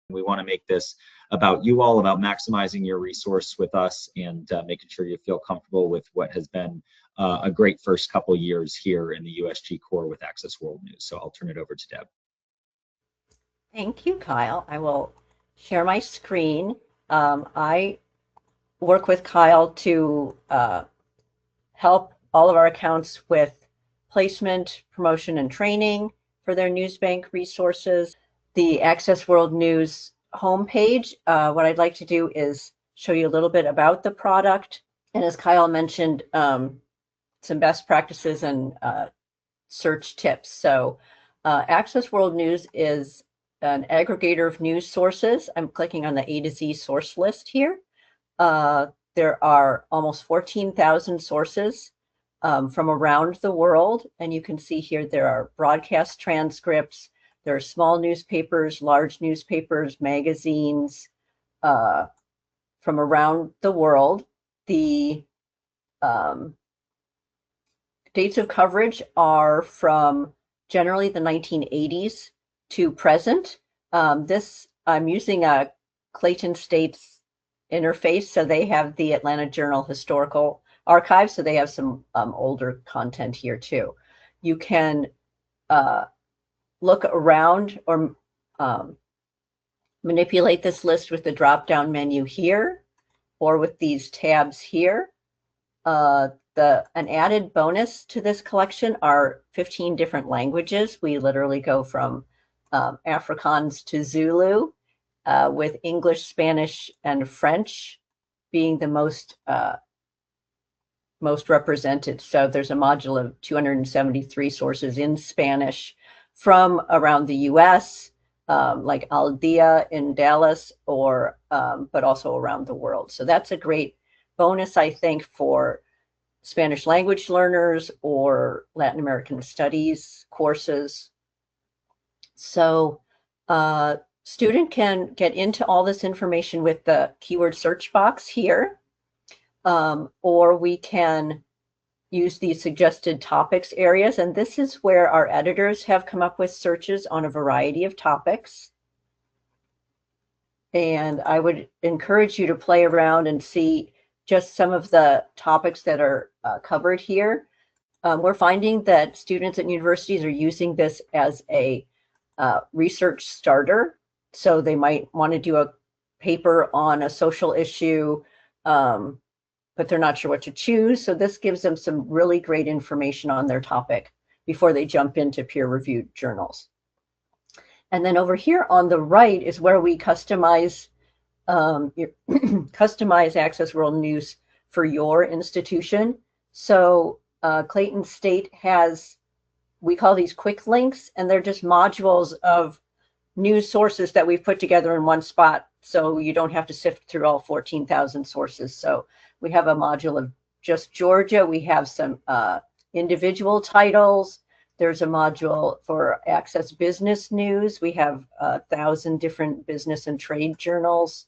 We want to make this about you all, about maximizing your resource with us, and making sure you feel comfortable with what has been a great first couple years here in the USG Core with Access World News. So I'll turn it over to Deb. Thank you, Kyle. I will share my screen. I work with Kyle to help all of our accounts with placement, promotion, and training for their NewsBank resources. The Access World News homepage, what I'd like to do is show you a little bit about the product. And as Kyle mentioned, some best practices and search tips. So Access World News is an aggregator of news sources. I'm clicking on the A to Z source list here. There are almost 14,000 sources from around the world. And you can see here there are broadcast transcripts. There are small newspapers, large newspapers, magazines from around the world. The dates of coverage are from generally the 1980s to present. I'm using a Clayton State's interface, so they have the Atlanta Journal Historical Archive, so they have some older content here too. You can look around or manipulate this list with the drop-down menu here or with these tabs here. An added bonus to this collection are 15 different languages. We literally go from Afrikaans to Zulu, with English, Spanish, and French being the most represented. So there's a module of 273 sources in Spanish from around the US, like Al Dia in Dallas, or but also around the world. So that's a great bonus, I think, for Spanish language learners or Latin American studies courses. So student can get into all this information with the keyword search box here, or we can use these suggested topics areas. And this is where our editors have come up with searches on a variety of topics. And I would encourage you to play around and see just some of the topics that are covered here. We're finding that students at universities are using this as a research starter. So they might want to do a paper on a social issue, but they're not sure what to choose. So this gives them some really great information on their topic before they jump into peer-reviewed journals. And then over here on the right is where we customize customize Access World News for your institution. So Clayton State has, we call these quick links, and they're just modules of news sources that we've put together in one spot, so you don't have to sift through all 14,000 sources. So we have a module of just Georgia. We have some individual titles. There's a module for Access Business News. We have 1,000 different business and trade journals.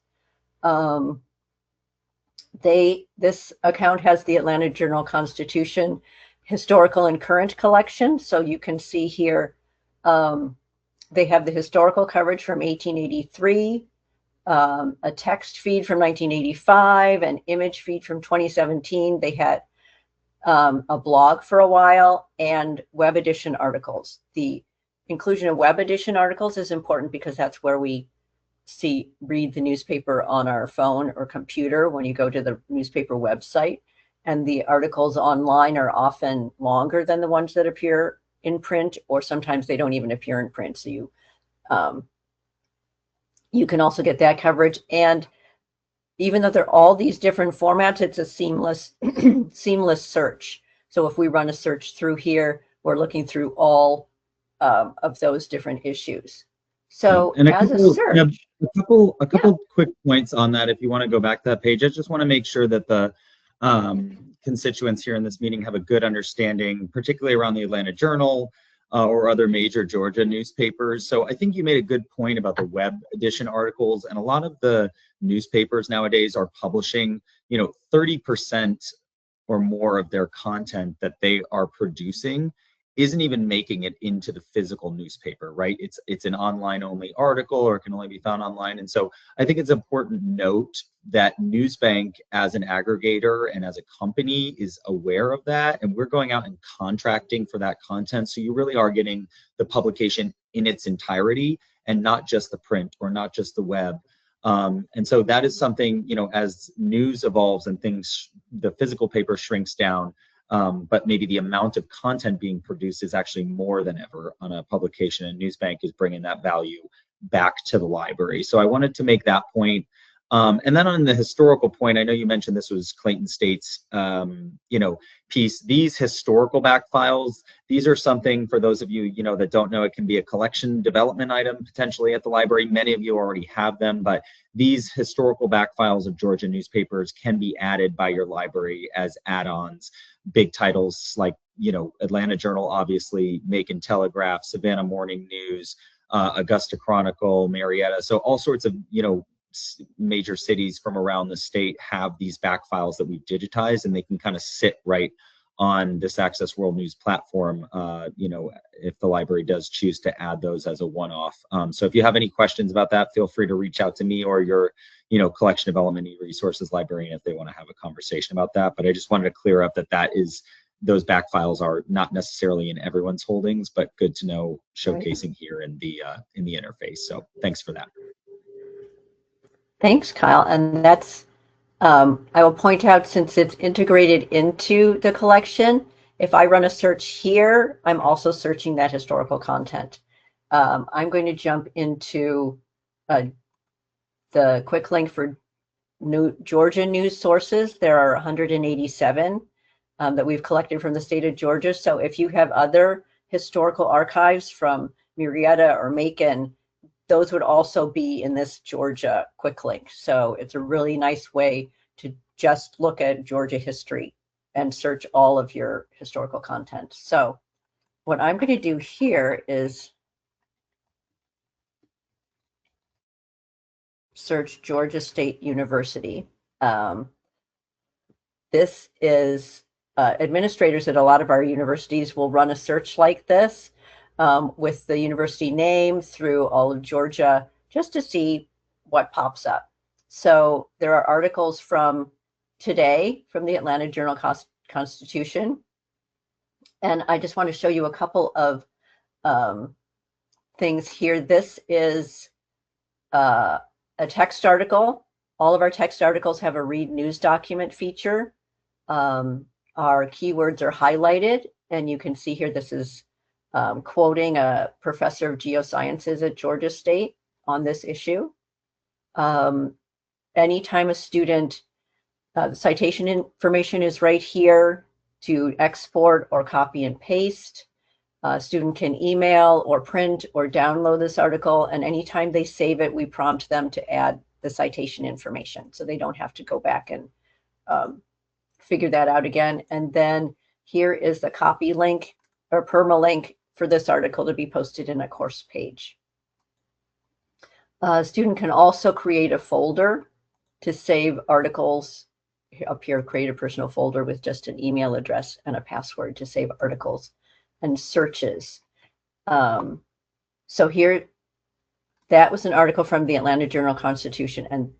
This account has the Atlanta Journal-Constitution historical and current collection. So you can see here, they have the historical coverage from 1883, a text feed from 1985, an image feed from 2017. They had a blog for a while, and web edition articles. The inclusion of web edition articles is important because that's where we read the newspaper on our phone or computer when you go to the newspaper website. And the articles online are often longer than the ones that appear in print, or sometimes they don't even appear in print. So you can also get that coverage. And even though they're all these different formats, it's a seamless seamless search. So if we run a search through here, we're looking through all of those different issues. So and as a search, a couple quick points on that. If you want to go back to that page, I just want to make sure that the constituents here in this meeting have a good understanding, particularly around the Atlanta Journal or other major Georgia newspapers. So I think you made a good point about the web edition articles, and a lot of the newspapers nowadays are publishing, 30% or more of their content that they are producing isn't even making it into the physical newspaper, right? It's an online only article, or it can only be found online. And so I think it's important to note that NewsBank as an aggregator and as a company is aware of that. And we're going out and contracting for that content. So you really are getting the publication in its entirety and not just the print or not just the web. And so that is something, as news evolves and things, the physical paper shrinks down, but maybe the amount of content being produced is actually more than ever on a publication, and NewsBank is bringing that value back to the library. So I wanted to make that point. And then on the historical point, I know you mentioned this was Clayton State's, piece. These historical back files, these are something for those of you, that don't know, it can be a collection development item potentially at the library. Many of you already have them, but these historical back files of Georgia newspapers can be added by your library as add-ons. Big titles like, Atlanta Journal, obviously, Macon Telegraph, Savannah Morning News, Augusta Chronicle, Marietta. So all sorts of, major cities from around the state have these back files that we've digitized, and they can kind of sit right on this Access World News platform, if the library does choose to add those as a one-off. So if you have any questions about that, feel free to reach out to me or your, collection development e-resources librarian if they want to have a conversation about that. But I just wanted to clear up that those back files are not necessarily in everyone's holdings, but good to know, showcasing here in the interface. So thanks for that. Thanks, Kyle. And that's, I will point out, since it's integrated into the collection, if I run a search here, I'm also searching that historical content. I'm going to jump into the quick link for Georgia news sources. There are 187 that we've collected from the state of Georgia. So if you have other historical archives from Marietta or Macon, those would also be in this Georgia quick link. So it's a really nice way to just look at Georgia history and search all of your historical content. So what I'm going to do here is search Georgia State University. This is administrators at a lot of our universities will run a search like this with the university name through all of Georgia, just to see what pops up. So there are articles from today from the Atlanta Journal-Constitution. And I just want to show you a couple of things here. This is a text article. All of our text articles have a read news document feature. Our keywords are highlighted, and you can see here this is quoting a professor of geosciences at Georgia State on this issue. Anytime a student, the citation information is right here to export or copy and paste. A student can email or print or download this article, and anytime they save it, we prompt them to add the citation information, so they don't have to go back and figure that out again. And then here is the copy link or permalink for this article to be posted in a course page. A student can also create a folder to save articles. Up here, create a personal folder with just an email address and a password to save articles and searches. So here, that was an article from the Atlanta Journal-Constitution and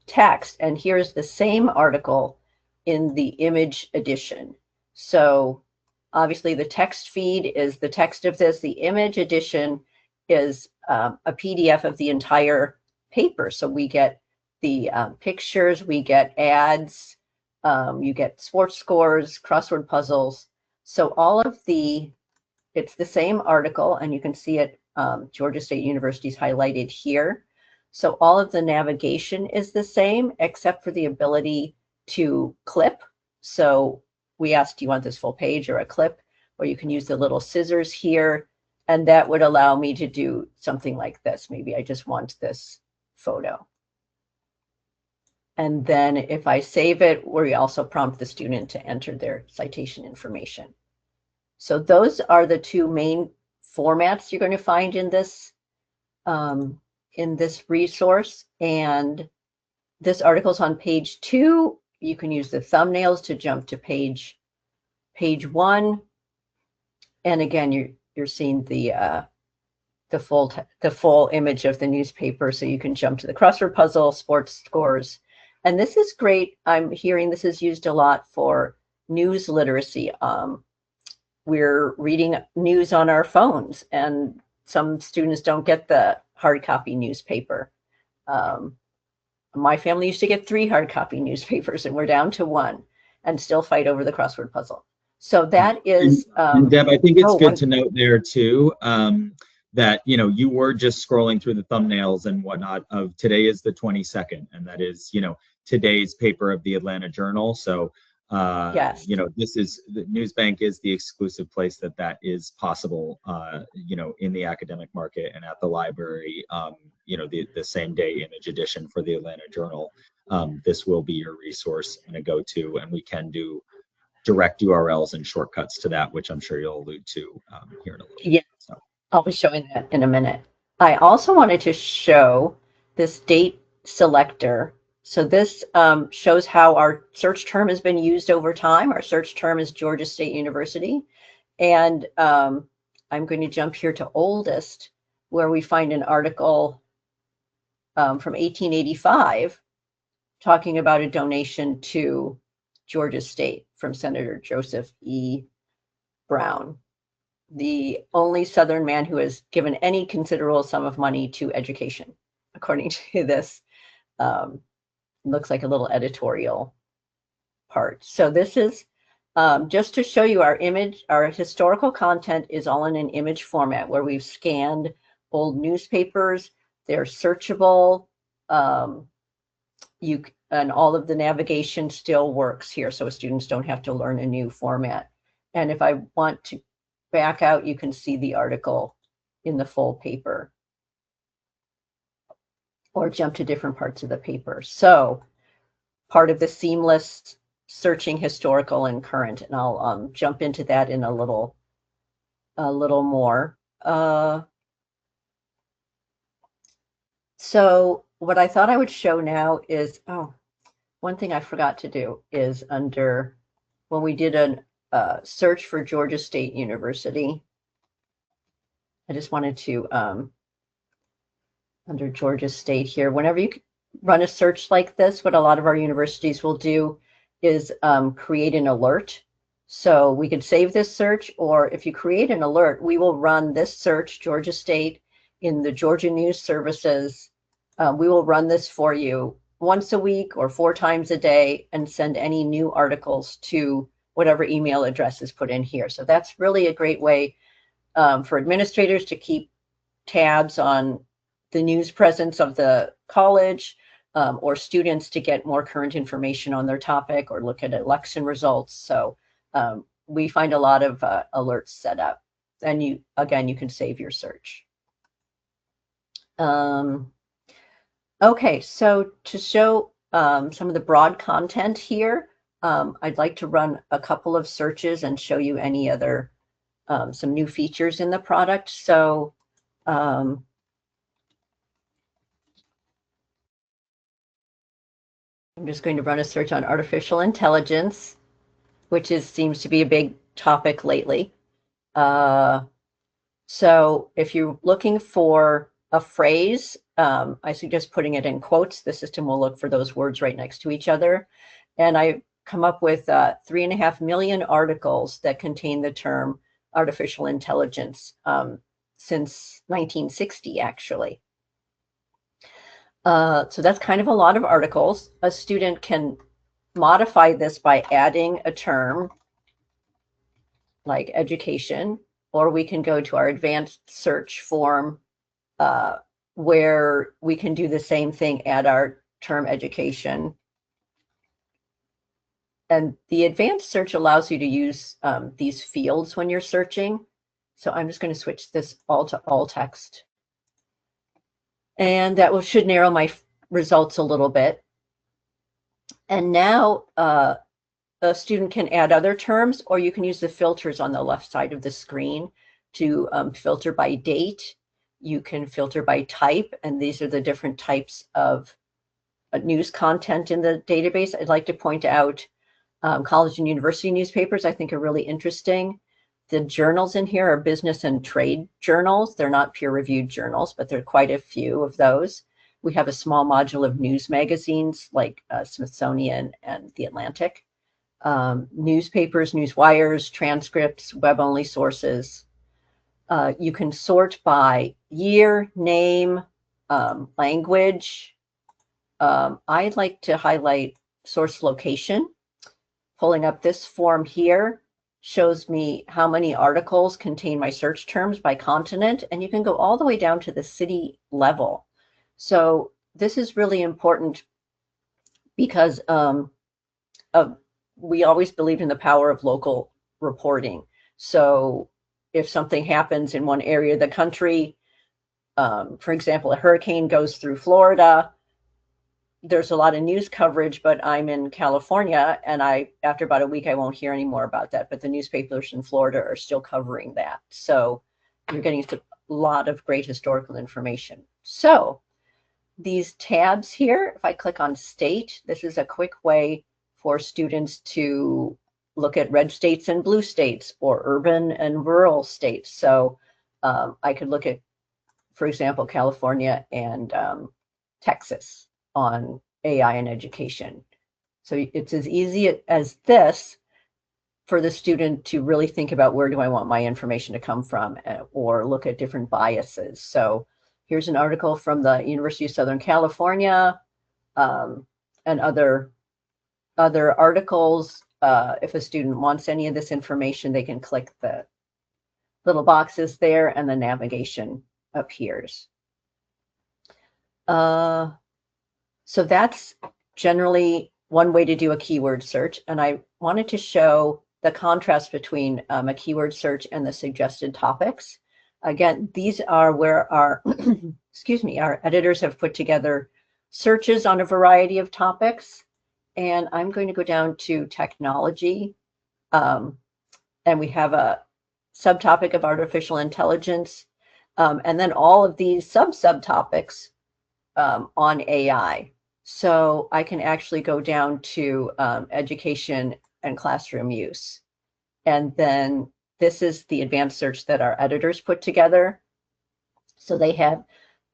text. And here's the same article in the image edition. So obviously the text feed is the text of this. The image edition is a PDF of the entire paper. So we get the pictures, we get ads, you get sports scores, crossword puzzles. So all of it's the same article, and you can see it, Georgia State University is highlighted here. So all of the navigation is the same, except for the ability to clip. So we asked, do you want this full page or a clip? Or you can use the little scissors here, and that would allow me to do something like this. Maybe I just want this photo. And then if I save it, we also prompt the student to enter their citation information. So those are the two main formats you're going to find in this resource. And this article's on page 2. You can use the thumbnails to jump to page 1. And again, you're seeing the full image of the newspaper, so you can jump to the crossword puzzle, sports scores. And this is great. I'm hearing this is used a lot for news literacy. We're reading news on our phones, and some students don't get the hard copy newspaper. My family used to get 3 hard copy newspapers, and we're down to 1, and still fight over the crossword puzzle. So that is. And Deb, I think it's good one, to note there too, that you were just scrolling through the thumbnails and whatnot of today is the 22nd, and that is today's paper of the Atlanta Journal. So yes, this is the NewsBank is the exclusive place that is possible, in the academic market and at the library. The same day image edition for the Atlanta Journal. This will be your resource and a go-to, and we can do direct URLs and shortcuts to that, which I'm sure you'll allude to here in a little yeah, bit. So. I'll be showing that in a minute. I also wanted to show this date selector. So this shows how our search term has been used over time. Our search term is Georgia State University. And I'm going to jump here to oldest, where we find an article from 1885 talking about a donation to Georgia State from Senator Joseph E. Brown, the only Southern man who has given any considerable sum of money to education, according to this. Looks like a little editorial part. So this is just to show you our historical content is all in an image format where we've scanned old newspapers. They're searchable. And all of the navigation still works here, so students don't have to learn a new format. And if I want to back out, you can see the article in the full paper, or jump to different parts of the paper. So part of the seamless searching historical and current, and I'll jump into that in a little more. So what I thought I would show now is, one thing I forgot to do is under, when we did a search for Georgia State University, I just wanted to, under Georgia State here, whenever you run a search like this, what a lot of our universities will do is create an alert. So we could save this search, or if you create an alert, we will run this search, Georgia State, in the Georgia News Services. We will run this for you once a week or 4 times a day and send any new articles to whatever email address is put in here. So that's really a great way for administrators to keep tabs on the news presence of the college, or students to get more current information on their topic or look at election results. So we find a lot of alerts set up, and you can save your search. Okay, so to show some of the broad content here, I'd like to run a couple of searches and show you any other some new features in the product. So I'm just going to run a search on artificial intelligence, which seems to be a big topic lately. So if you're looking for a phrase, I suggest putting it in quotes. The system will look for those words right next to each other. And I come up with 3.5 million articles that contain the term artificial intelligence since 1960, actually. So that's kind of a lot of articles. A student can modify this by adding a term like education, or we can go to our advanced search form where we can do the same thing, add our term education. And the advanced search allows you to use these fields when you're searching. So I'm just going to switch this all to all text. And that should narrow my results a little bit. And now a student can add other terms, or you can use the filters on the left side of the screen to filter by date. You can filter by type, and these are the different types of news content in the database. I'd like to point out college and university newspapers, I think, are really interesting. The journals in here are business and trade journals. They're not peer-reviewed journals, but there are quite a few of those. We have a small module of news magazines like Smithsonian and The Atlantic. Newspapers, news wires, transcripts, web-only sources. You can sort by year, name, language. I'd like to highlight source location. Pulling up this form here shows me how many articles contain my search terms by continent, and you can go all the way down to the city level. So this is really important because we always believed in the power of local reporting. So if something happens in one area of the country, for example, a hurricane goes through Florida, there's a lot of news coverage, but I'm in California, and after about a week, I won't hear any more about that. But the newspapers in Florida are still covering that. So you're getting a lot of great historical information. So these tabs here, if I click on state, this is a quick way for students to look at red states and blue states, or urban and rural states. So I could look at, for example, California and Texas on AI and education. So it's as easy as this for the student to really think about, where do I want my information to come from, or look at different biases. So here's an article from the University of Southern California, and other articles. If a student wants any of this information, they can click the little boxes there, and the navigation appears. So that's generally one way to do a keyword search. And I wanted to show the contrast between a keyword search and the suggested topics. Again, these are where our, excuse me, our editors have put together searches on a variety of topics. And I'm going to go down to technology. And we have a subtopic of artificial intelligence. And then all of these subtopics on AI. So I can actually go down to education and classroom use. And then this is the advanced search that our editors put together. So they have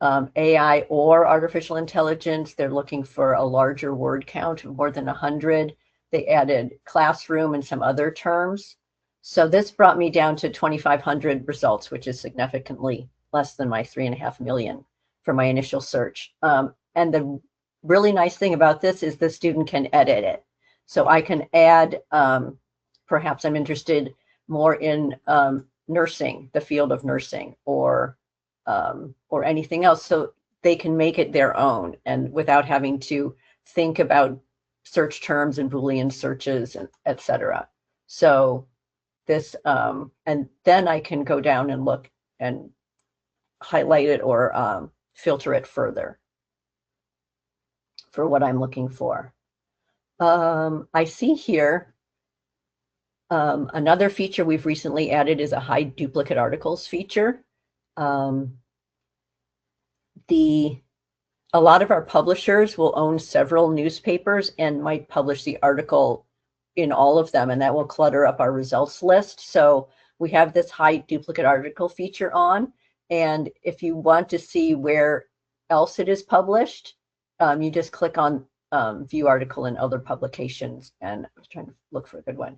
AI or artificial intelligence. They're looking for a larger word count of more than 100. They added classroom and some other terms. So this brought me down to 2,500 results, which is significantly less than my 3.5 million for my initial search. And the really nice thing about this is the student can edit it. So I can add, perhaps I'm interested more in nursing, the field of nursing, or anything else. So they can make it their own, and without having to think about search terms and Boolean searches, and etc. So this, and then I can go down and look and highlight it or filter it further for what I'm looking for. I see here another feature we've recently added is a hide duplicate articles feature. A lot of our publishers will own several newspapers and might publish the article in all of them, and that will clutter up our results list. So we have this hide duplicate article feature on, and if you want to see where else it is published, you just click on view article in other publications, and I was trying to look for a good one,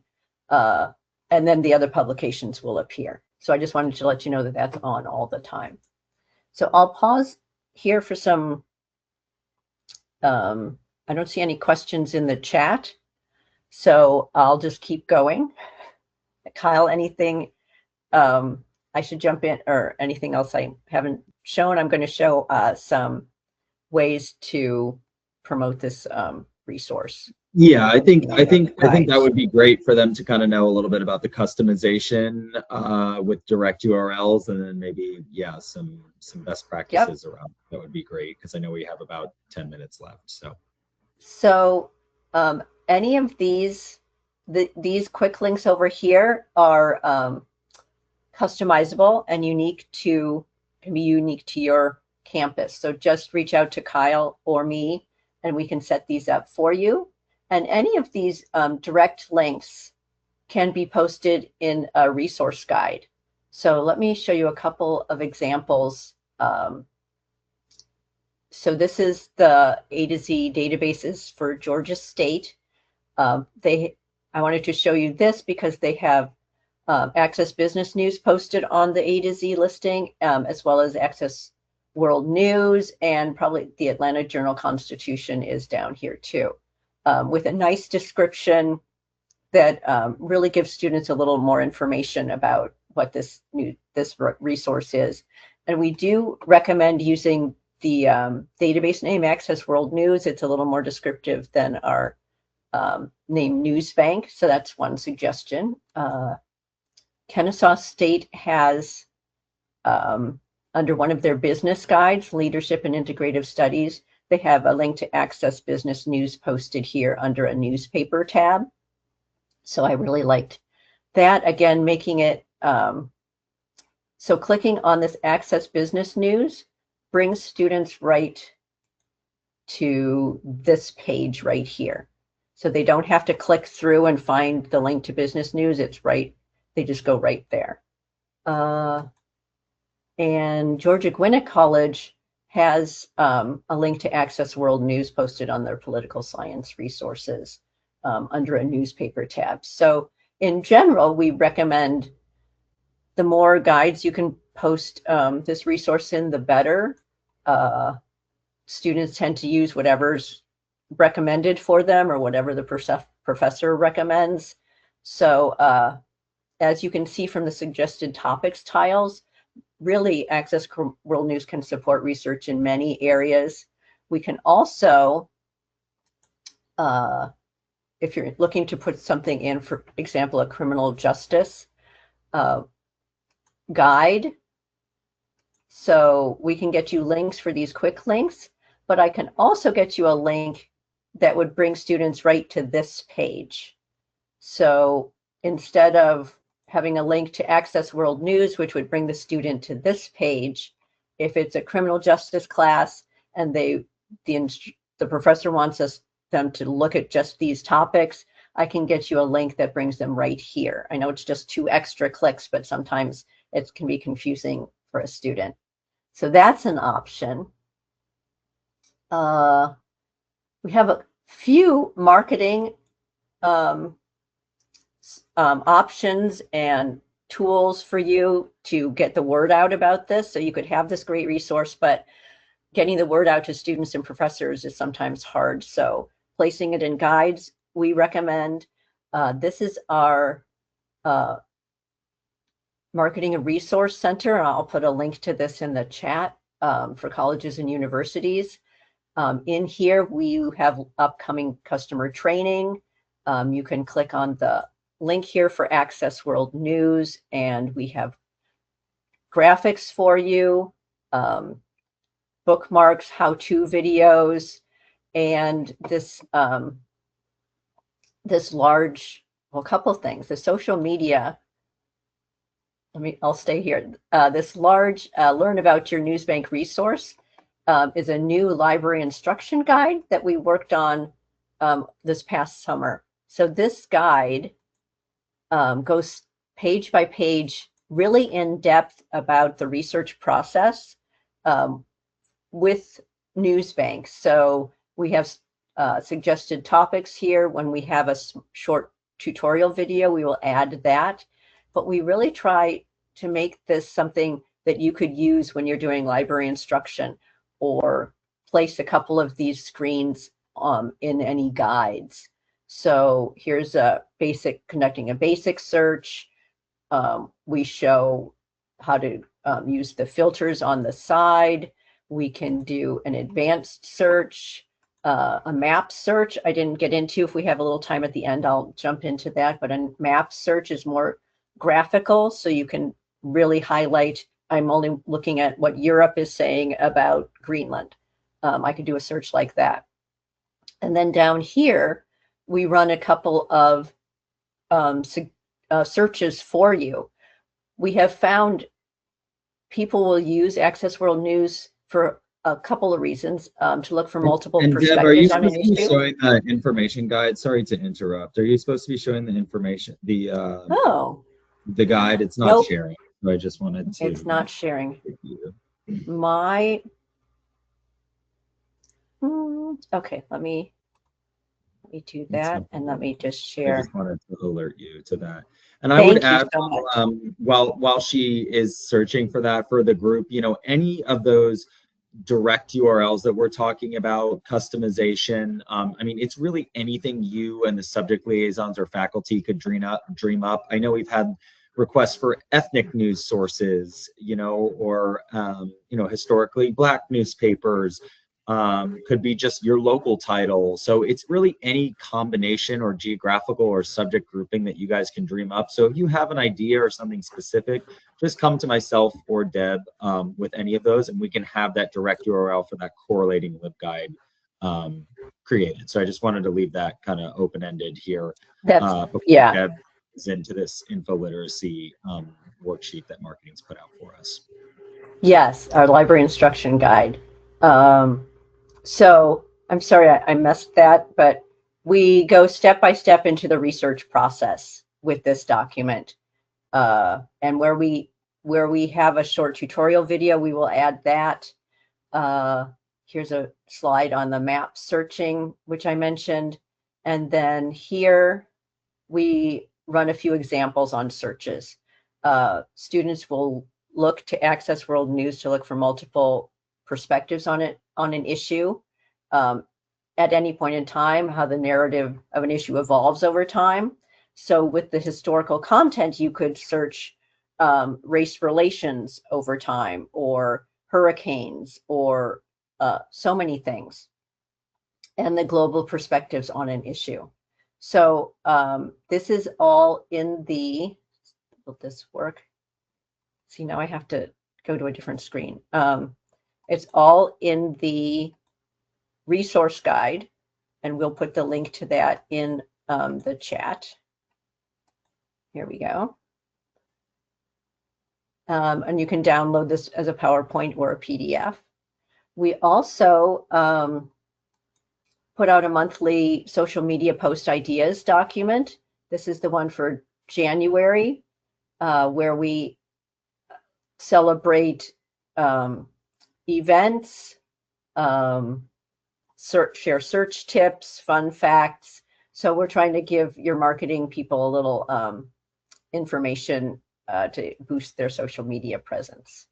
and then the other publications will appear. So I just wanted to let you know that that's on all the time. So I'll pause here for some, I don't see any questions in the chat, so I'll just keep going. Kyle, anything I should jump in, or anything else I haven't shown? I'm going to show some ways to promote this resource. Yeah, I think that would be great for them to kind of know a little bit about the customization with direct URLs, and then maybe some best practices around. That would be great, because I know we have about 10 minutes left. So any of these quick links over here are customizable and can be unique to your campus. So just reach out to Kyle or me, and we can set these up for you. And any of these direct links can be posted in a resource guide. So let me show you a couple of examples. So this is the A to Z databases for Georgia State. I wanted to show you this because they have Access Business News posted on the A to Z listing, as well as Access World News, and probably the Atlanta Journal-Constitution is down here too, with a nice description that really gives students a little more information about what this resource is. And we do recommend using the database name Access World News. It's a little more descriptive than our name NewsBank, so that's one suggestion. Kennesaw State has, under one of their business guides, Leadership and Integrative Studies, they have a link to Access Business News posted here under a newspaper tab. So I really liked that. Again, making it, so clicking on this Access Business News brings students right to this page right here. So they don't have to click through and find the link to business news. It's right, they just go right there. And Georgia Gwinnett College has a link to Access World News posted on their political science resources under a newspaper tab. So in general, we recommend the more guides you can post this resource in, the better. Students tend to use whatever's recommended for them or whatever the professor recommends. So as you can see from the suggested topics tiles, really Access World News can support research in many areas. We can also, if you're looking to put something in, for example, a criminal justice guide, so we can get you links for these quick links, but I can also get you a link that would bring students right to this page. So instead of having a link to Access World News, which would bring the student to this page, if it's a criminal justice class and the professor wants them to look at just these topics, I can get you a link that brings them right here. I know it's just 2 extra clicks, but sometimes it can be confusing for a student. So that's an option. We have a few marketing options and tools for you to get the word out about this. So you could have this great resource, but getting the word out to students and professors is sometimes hard. So placing it in guides, we recommend. This is our Marketing and Resource Center. I'll put a link to this in the chat for colleges and universities. In here, we have upcoming customer training. You can click on the link here for Access World News, and we have graphics for you, bookmarks, how-to videos, and this large, well, a couple things. The social media, I'll stay here. This large Learn About Your NewsBank resource is a new library instruction guide that we worked on this past summer. So this guide goes page by page, really in depth about the research process with NewsBank. So we have suggested topics here. When we have a short tutorial video, we will add that. But we really try to make this something that you could use when you're doing library instruction, or place a couple of these screens in any guides. So here's conducting a basic search. We show how to use the filters on the side. We can do an advanced search, a map search. I didn't get into. If we have a little time at the end, I'll jump into that. But a map search is more graphical, so you can really highlight. I'm only looking at what Europe is saying about Greenland. I could do a search like that. And then down here, we run a couple of searches for you. We have found people will use Access World News for a couple of reasons to look for multiple And Deb, are you perspectives on an supposed to be issue. showing the information guide? Sorry to interrupt. Are you supposed to be showing the information, Oh, the guide? It's not nope, sharing. So I just wanted to. it's not sharing. You. Okay, let me do that, and let me just I share. just wanted to alert you to that. And I would Thank you add, so much. while she is searching for that for the group, any of those direct URLs that we're talking about, customization. I mean, it's really anything you and the subject liaisons or faculty could dream up. I know we've had requests for ethnic news sources, or historically Black newspapers. Could be just your local title. So it's really any combination or geographical or subject grouping that you guys can dream up. So if you have an idea or something specific, just come to myself or Deb with any of those, and we can have that direct URL for that correlating LibGuide created. So I just wanted to leave that kind of open-ended here before Deb is into this info literacy worksheet that marketing's put out for us. Yes, our library instruction guide. So I'm sorry I missed that, but we go step by step into the research process with this document. And where we have a short tutorial video, we will add that. Here's a slide on the map searching, which I mentioned. And then here we run a few examples on searches. Students will look to access world news to look for multiple perspectives on an issue at any point in time, how the narrative of an issue evolves over time. So with the historical content, you could search race relations over time, or hurricanes, or so many things, and the global perspectives on an issue. So this is all in the, will this work? See, now I have to go to a different screen. It's all in the resource guide, and we'll put the link to that in the chat. Here we go. And you can download this as a PowerPoint or a PDF. We also put out a monthly social media post ideas document. This is the one for January, where we celebrate events, share search tips, fun facts. So we're trying to give your marketing people a little information to boost their social media presence.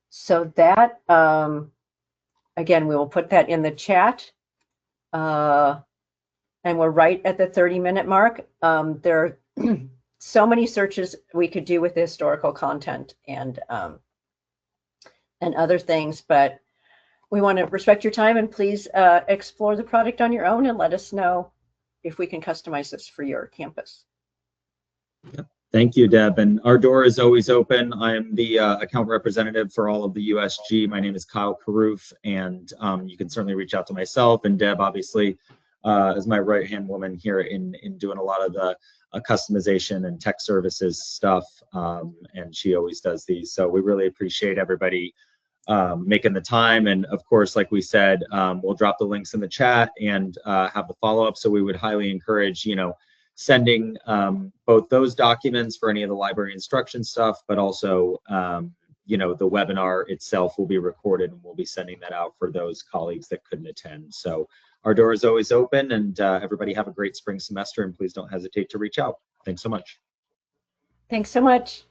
So that, again, we will put that in the chat. And we're right at the 30-minute mark. There are so many searches we could do with the historical content and other things, but we want to respect your time, and please explore the product on your own and let us know if we can customize this for your campus. Thank you, Deb. And our door is always open. I am the account representative for all of the USG. My name is Kyle Carufe, and you can certainly reach out to myself, and Deb, obviously, is my right-hand woman here in doing a lot of the customization and tech services stuff, and she always does these. So we really appreciate everybody making the time. And of course, like we said, we'll drop the links in the chat and have the follow-up. So we would highly encourage, sending both those documents for any of the library instruction stuff, but also, the webinar itself will be recorded, and we'll be sending that out for those colleagues that couldn't attend. So our door is always open, and everybody have a great spring semester, and please don't hesitate to reach out. Thanks so much. Thanks so much.